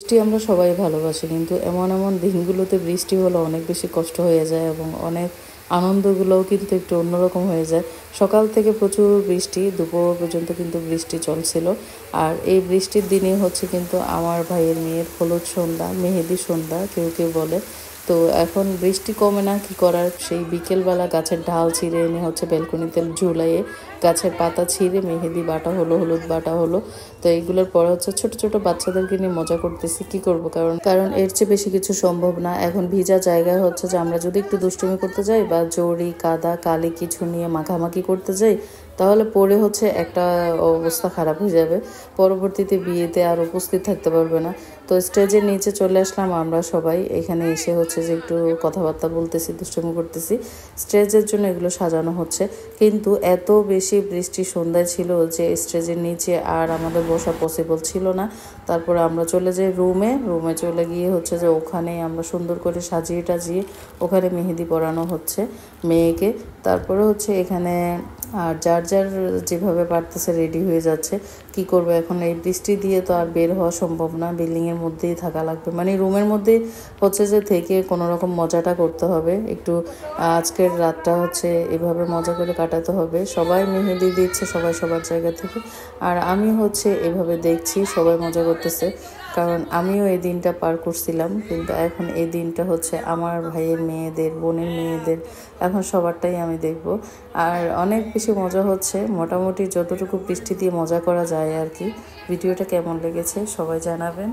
বৃষ্টি আমরা সবাই ভালোবাসি, কিন্তু এমন এমন দিনগুলোতে বৃষ্টি হলে অনেক বেশি কষ্ট হয়ে যায় এবং অনেক আনন্দগুলোও কিন্তু একটু অন্যরকম হয়ে যায়। সকাল থেকে প্রচুর বৃষ্টি, দুপুর পর্যন্ত কিন্তু বৃষ্টি চলছিল। আর এই বৃষ্টির দিনে হচ্ছে কিন্তু আমার ভাইয়ের মেয়ের হলুদ সন্ধ্যা, মেহেদি সন্ধ্যা কেউ কেউ বলে। তো এখন বৃষ্টি কমে না, কি করার, সেই বিকেলবেলা গাছের ডাল ছিঁড়ে এনে হচ্ছে ব্যালকনিতে ঝুলাইয়ে গাছের পাতা ছিঁড়ে মেহেদি বাটা হলো, হলুদ বাটা হলো। তো এইগুলোর পরে হচ্ছে ছোট ছোট বাচ্চাদেরকে নিয়ে মজা করতেছি। কি করব, কারণ কারণ এর চেয়ে বেশি কিছু সম্ভব না। এখন ভিজা জায়গায় হচ্ছে যে আমরা যদি একটু দুষ্টুমি করতে যাই বা জড়ি কাদা কালি কিছু নিয়ে মাখামাখি করতে যাই, তাহলে পরে হচ্ছে একটা অবস্থা খারাপ হয়ে যাবে। পরবর্তীতে বিয়েতে আর উপস্থিত থাকতে পারবে না। তো স্টেজের নিচে চলে আসলাম আমরা সবাই। এখানে এসে হচ্ছে যে একটু কথাবার্তা বলতেছি, দুষ্টুমি করতেছি। স্টেজের জন্য এগুলো সাজানো হচ্ছে, কিন্তু এত বেশি বৃষ্টি সন্ধ্যায় ছিল যে স্টেজের নিচে আর আমাদের বসা পসিবল ছিল না। তারপরে আমরা চলে যাই রুমে চলে গিয়ে হচ্ছে যে ওখানে আমরা সুন্দর করে সাজিয়ে টাজিয়ে ওখানে মেহেদি পরানো হচ্ছে মেয়েকে। তারপরে হচ্ছে এখানে আর যার যার যেভাবে পারতেছে রেডি হয়ে যাচ্ছে। কি করবে, এখন এই বৃষ্টি দিয়ে তো আর বের হওয়া সম্ভব না, বিল্ডিংয়ের মধ্যেই থাকা লাগবে, মানে রুমের মধ্যেই হচ্ছে যে থেকে কোনো রকম মজাটা করতে হবে একটু। আজকের রাতটা হচ্ছে এভাবে মজা করে কাটাতে হবে। সবাই মেহেদি দিচ্ছে সবাই সবার জায়গা থেকে, আর আমি হচ্ছে এভাবে দেখছি সবাই মজা করতেছে, কারণ আমিও এই দিনটা পার করছিলাম। কিন্তু এখন এই দিনটা হচ্ছে আমার ভাইয়ের মেয়েদের, বোনের মেয়েদের, এখন সবারটাই আমি দেখব। আর অনেক বেশি মজা হচ্ছে, মোটামুটি যতটুকু বৃষ্টি দিয়ে মজা করা যায় আর কি। ভিডিওটা কেমন লেগেছে সবাই জানাবেন।